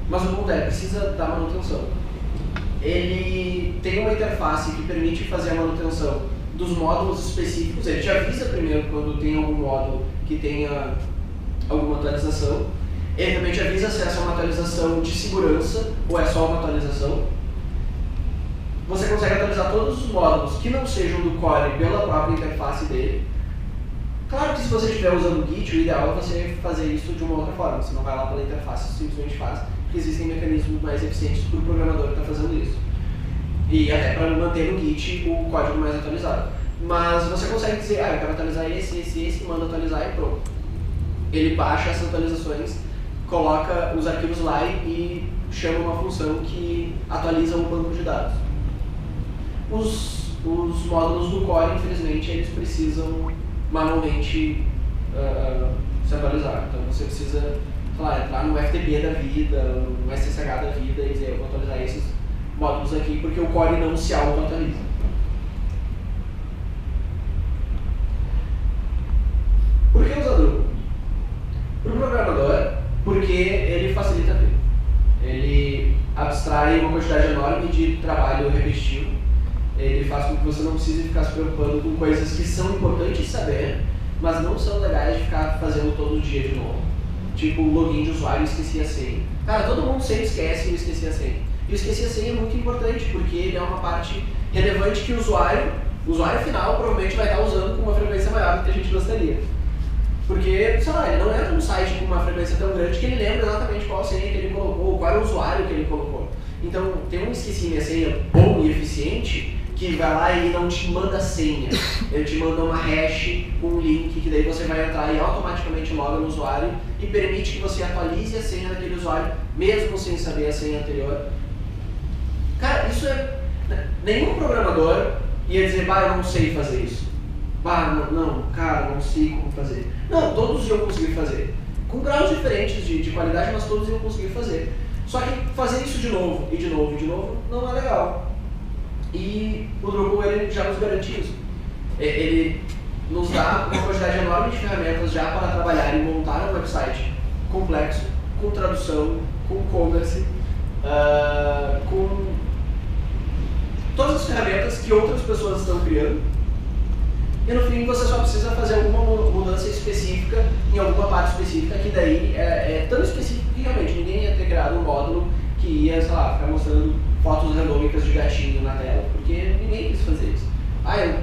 Mas o ponto é, precisa dar manutenção. Ele tem uma interface que permite fazer a manutenção dos módulos específicos. Ele te avisa primeiro quando tem algum módulo que tenha alguma atualização. Ele também te avisa se essa é uma atualização de segurança ou é só uma atualização. Você consegue atualizar todos os módulos que não sejam do core pela própria interface dele. Claro que se você estiver usando o Git, o ideal é você fazer isso de uma outra forma. Você não vai lá pela interface e simplesmente faz, porque existem mecanismos mais eficientes para o programador que está fazendo isso. E até para manter no Git o código mais atualizado. Mas você consegue dizer, eu quero atualizar esse, manda atualizar e pronto. Ele baixa essas atualizações, coloca os arquivos lá e chama uma função que atualiza um banco de dados. Os módulos do core, infelizmente, eles precisam manualmente se atualizar. Então você precisa, sei lá, entrar no FTP da vida, no SSH da vida e dizer, eu vou atualizar esses módulos aqui porque o core não se auto-atualiza. Por que usar Drupal? Para o programador, porque ele facilita a vida. Ele abstrai uma quantidade enorme de trabalho repetitivo. Ele faz com que você não precise ficar se preocupando com coisas que são importantes de saber, mas não são legais de ficar fazendo todo dia de novo. Tipo o login de usuário e esqueci a senha. Cara, todo mundo sempre esquece e esqueci a senha. E o esqueci a senha é muito importante, porque ele é uma parte relevante que o usuário final provavelmente vai estar usando com uma frequência maior do que a gente gostaria. Porque, sei lá, ele não entra no site com uma frequência tão grande que ele lembra exatamente qual a senha que ele colocou, qual é o usuário que ele colocou. Então, tem um esqueci minha senha bom e eficiente que vai lá e não te manda senha. Ele te manda uma hash com um link que daí você vai entrar e automaticamente loga no usuário e permite que você atualize a senha daquele usuário, mesmo sem saber a senha anterior. Cara, isso é... Nenhum programador ia dizer, eu não sei fazer isso. Cara, não sei como fazer. Não, todos iam conseguir fazer. Com graus diferentes de qualidade, mas todos iam conseguir fazer. Só que fazer isso de novo, e de novo, e de novo, não é legal. E o Drupal ele já nos garante isso. Ele nos dá uma quantidade enorme de ferramentas já para trabalhar e montar um website complexo, com tradução, com e-commerce, com todas as ferramentas que outras pessoas estão criando. E no fim você só precisa fazer alguma mudança específica em alguma parte específica, que daí é tão específico que realmente ninguém ia ter criado um módulo que ia, sei lá, ficar mostrando fotos randômicas de gatinho na tela, porque ninguém quis fazer isso.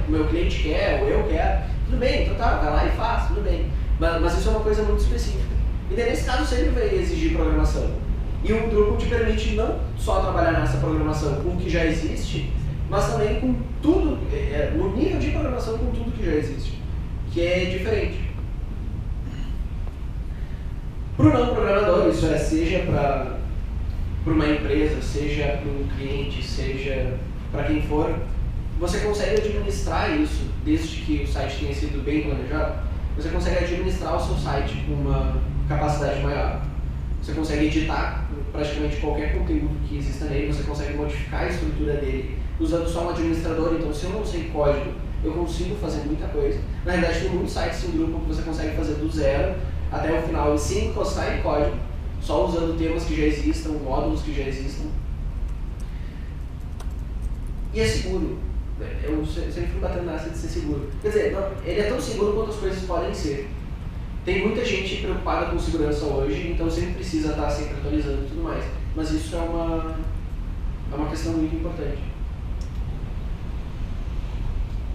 O meu cliente quer, ou eu quero, tudo bem, então tá, vai lá e faz, tudo bem. Mas isso é uma coisa muito específica. E daí nesse caso sempre vai exigir programação. E o Drupal te permite não só trabalhar nessa programação com o que já existe, mas também com tudo, no nível de programação com tudo que já existe, que é diferente. Para o não programador, isso é, seja para uma empresa, seja para um cliente, seja para quem for, você consegue administrar isso, desde que o site tenha sido bem planejado, você consegue administrar o seu site com uma capacidade maior. Você consegue editar praticamente qualquer conteúdo que exista nele, você consegue modificar a estrutura dele usando só um administrador. Então, se eu não sei código, eu consigo fazer muita coisa. Na verdade, tem muitos sites em Drupal que você consegue fazer do zero até o final e sem encostar em código, só usando temas que já existam, módulos que já existam. E é seguro. Eu sempre fui batendo nessa de ser seguro. Quer dizer, não, ele é tão seguro quanto as coisas podem ser. Tem muita gente preocupada com segurança hoje, então sempre precisa estar sempre atualizando e tudo mais. Mas isso é uma questão muito importante.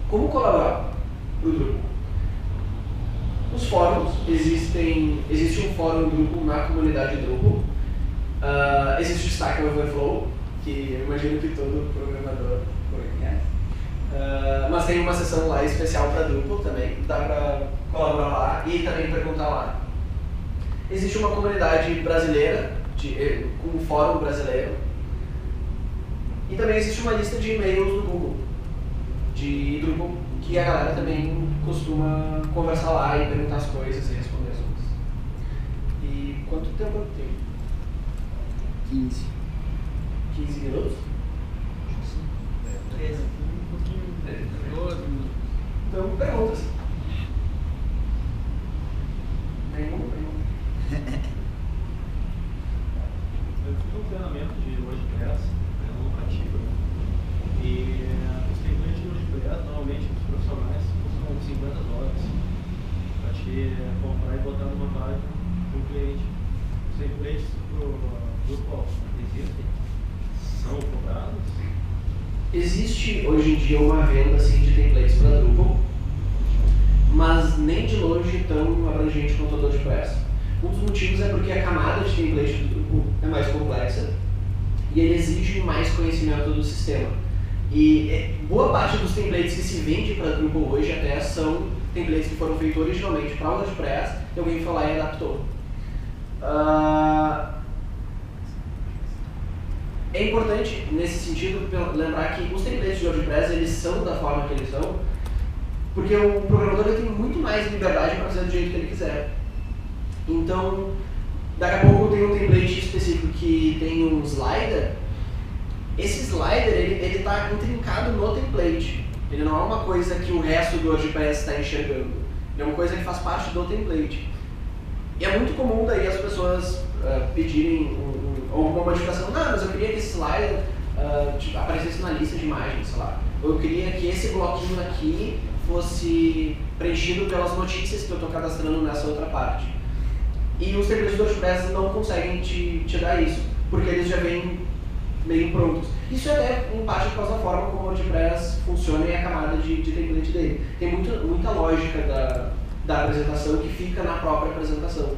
Como colaborar para o Drupal? Os fóruns, existe um fórum Drupal na comunidade Drupal. Existe o Stack Overflow, que eu imagino que todo programador conhece. Mas tem uma seção lá especial para Drupal também, dá para colaborar lá e também perguntar lá. Existe uma comunidade brasileira, com um fórum brasileiro, e também existe uma lista de e-mails do Google, de Drupal, que a galera também costuma conversar lá e perguntar as coisas e responder as coisas. E quanto tempo eu tenho? 15. 15 minutos? 13. Então, perguntas. Nenhuma pergunta. Eu fiz um treinamento de WordPress, lucrativo, e os templates de WordPress, normalmente os profissionais custam $50 para te comprar e botar numa página para o cliente. Os templates do Drupal existem? São cobrados? Existe hoje em dia uma venda assim, de templates para Drupal, mas nem de longe tão abrangente quanto a WordPress. Um dos motivos é porque a camada de template do Drupal é mais complexa e ele exige mais conhecimento do sistema. E boa parte dos templates que se vende para Drupal hoje até são templates que foram feitos originalmente para o WordPress e alguém foi lá e adaptou. É importante, nesse sentido, lembrar que os templates de WordPress eles são da forma que eles são, porque o programador ele tem muito mais liberdade para fazer do jeito que ele quiser. Então, daqui a pouco tem um template específico que tem um slider. Esse slider ele está intrincado no template. Ele não é uma coisa que o resto do WordPress está enxergando. Ele é uma coisa que faz parte do template. E é muito comum daí as pessoas pedirem alguma modificação. Não, mas eu queria que esse slider aparecesse na lista de imagens, sei lá. Ou eu queria que esse bloquinho aqui fosse preenchido pelas notícias que eu estou cadastrando nessa outra parte. E os templates do WordPress não conseguem te dar isso, porque eles já vêm meio prontos. Isso é até em parte por causa da forma como o WordPress funciona e a camada de template dele. Tem muita lógica da apresentação que fica na própria apresentação.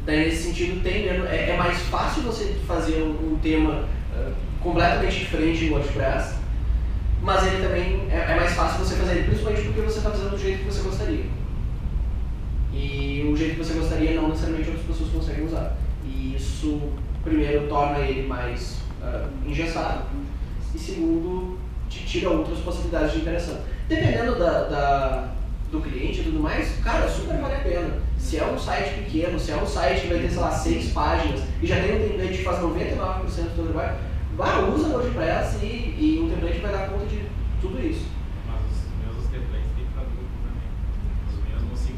Daí, nesse sentido, é mais fácil você fazer um tema completamente diferente em WordPress, mas ele também é mais fácil você fazer ele, principalmente porque você está fazendo do jeito que você gostaria. E o jeito que você gostaria não necessariamente outras pessoas conseguem usar. E isso, primeiro, torna ele mais engessado e, segundo, te tira outras possibilidades de interação. Dependendo do cliente e tudo mais, cara, super vale a pena. Se é um site pequeno, se é um site que vai ter, sei lá, 6 páginas e já tem um template que faz 99% do seu trabalho, usa o WordPress e o template vai dar conta de tudo isso. Mas os mesmos templates tem para Drupal também. Os mesmos $50,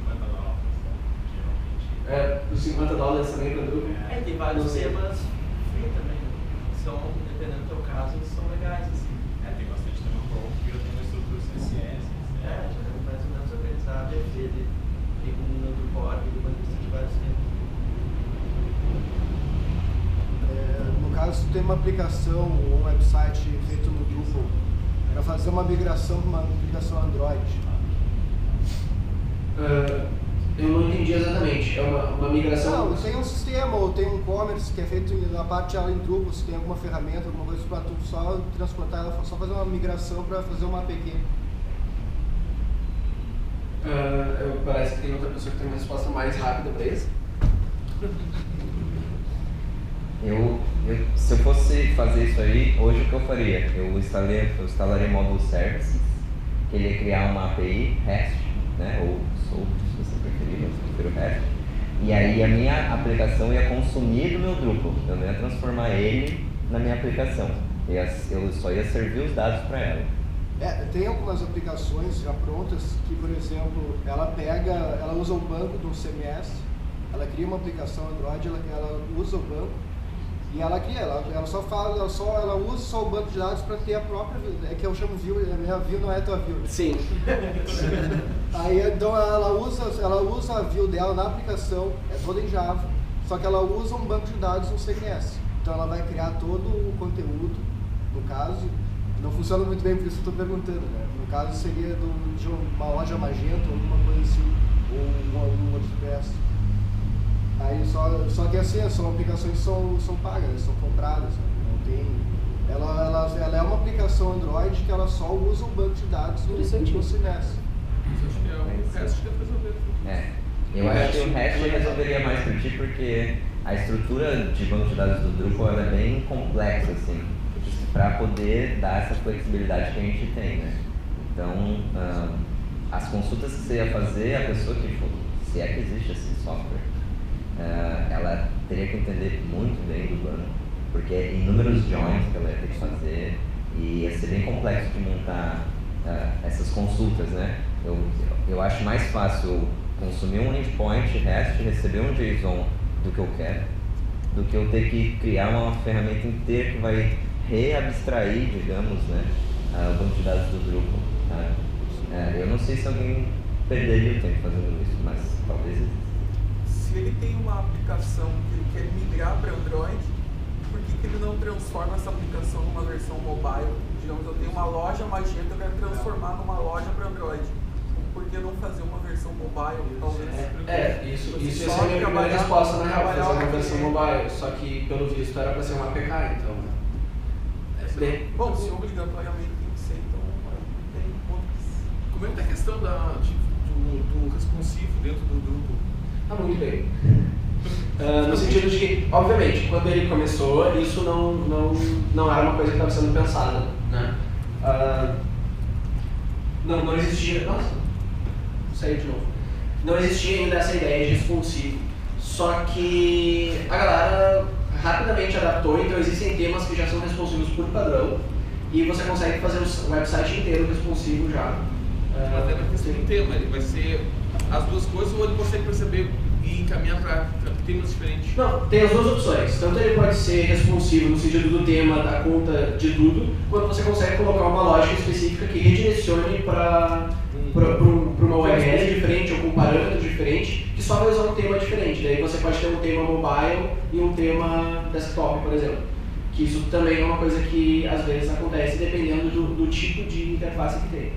geralmente. Os $50 também para Drupal. Tem vários temas free também. São, dependendo do teu caso, eles são legais, assim. Tem bastante tema pronto que já tem uma estrutura CSS. Já é mais ou menos organizado, tem um do core, uma lista de vários temas. No caso, se tu tem uma aplicação ou um website feito no Drupal, era fazer uma migração para uma aplicação Android. Eu não entendi exatamente. É uma migração? Não, tem um sistema ou tem um e-commerce que é feito na parte ela em Drupal, se tem alguma ferramenta, alguma coisa para tu só transportar ela, só fazer uma migração para fazer uma APQ. Parece que tem outra pessoa que tem uma resposta mais rápida para isso. Se eu fosse fazer isso aí, hoje o que eu faria? Eu instalaria módulo services, que ele ia criar uma API REST, né? Ou SOAP, se você preferir, mas eu prefiro REST. E aí a minha aplicação ia consumir do meu Drupal, eu não ia transformar ele na minha aplicação. Eu só ia servir os dados para ela. Tem algumas aplicações já prontas que, por exemplo, ela usa o banco do CMS, ela cria uma aplicação Android, ela usa o banco e ela usa só o banco de dados para ter a própria view. É que eu chamo view, a minha view não é a tua view. Sim. Aí então ela usa a view dela na aplicação, é toda em Java, só que ela usa um banco de dados no CMS. Então ela vai criar todo o conteúdo, no caso, não funciona muito bem, por isso eu estou perguntando, né? No caso seria de uma loja Magento ou alguma coisa assim, ou um WordPress. Aí só que assim, são aplicações que são pagas, são compradas, né? Não tem. Ela é uma aplicação Android que ela só usa o banco de dados no CMS. Acho que é o resto que deve resolver tudo. Eu acho que o resto resolveria mais por ti, porque a estrutura de banco de dados do Drupal ela é bem complexa, assim, para poder dar essa flexibilidade que a gente tem, né? Então, as consultas que você ia fazer, a pessoa que for, se é que existe esse software, ela teria que entender muito bem do banco, porque é inúmeros joins que ela ia ter que fazer e ia ser bem complexo de montar essas consultas, né? Eu acho mais fácil consumir um endpoint REST, receber um JSON do que eu quero, do que eu ter que criar uma ferramenta inteira que vai reabstrair, digamos, né, o banco de dados do Drupal. Eu não sei se alguém perderia o tempo fazendo isso, mas talvez exista. Se ele tem uma aplicação que ele quer migrar para Android, por que ele não transforma essa aplicação numa versão mobile? Digamos, eu tenho uma loja Magento, eu quero transformar numa loja para Android. Por que não fazer uma versão mobile? Talvez. Isso é a minha primeira resposta, na real, fazer uma versão mobile, só que pelo visto era para ser uma APK, então. Bom, se obrigatoriamente tem que ser, então tem pontos. Como é que tá a questão do responsivo dentro do grupo? Tá muito bem. No sentido de que, obviamente, quando ele começou, isso não era uma coisa que estava sendo pensada, né? Não existia. Nossa, saiu de novo. Não existia ainda essa ideia de responsivo. Só que a galera rapidamente adaptou, então existem temas que já são responsivos por padrão e você consegue fazer o website inteiro responsivo já. Até na questão do tema, ele vai ser as duas coisas ou ele consegue perceber e encaminhar para temas diferentes? Não, tem as duas opções. Tanto ele pode ser responsivo no sentido do tema, da conta, de tudo, quanto você consegue colocar uma lógica específica que redirecione para uma URL diferente ou com um parâmetro diferente, que só vai usar um tema diferente. Daí você pode ter um tema mobile e um tema desktop, por exemplo. Que isso também é uma coisa que às vezes acontece dependendo do tipo de interface que tem.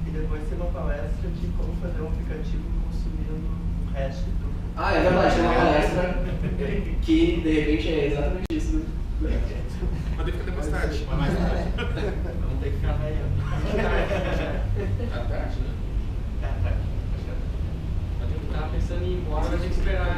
E depois tem uma palestra de como fazer um aplicativo consumindo o resto do... É verdade, tem uma palestra que de repente é exatamente isso. Mas deve ficar até mais tarde. Vamos ter que ficar raiando. À tarde, né? Tava pensando em ir embora, vai ter que esperar.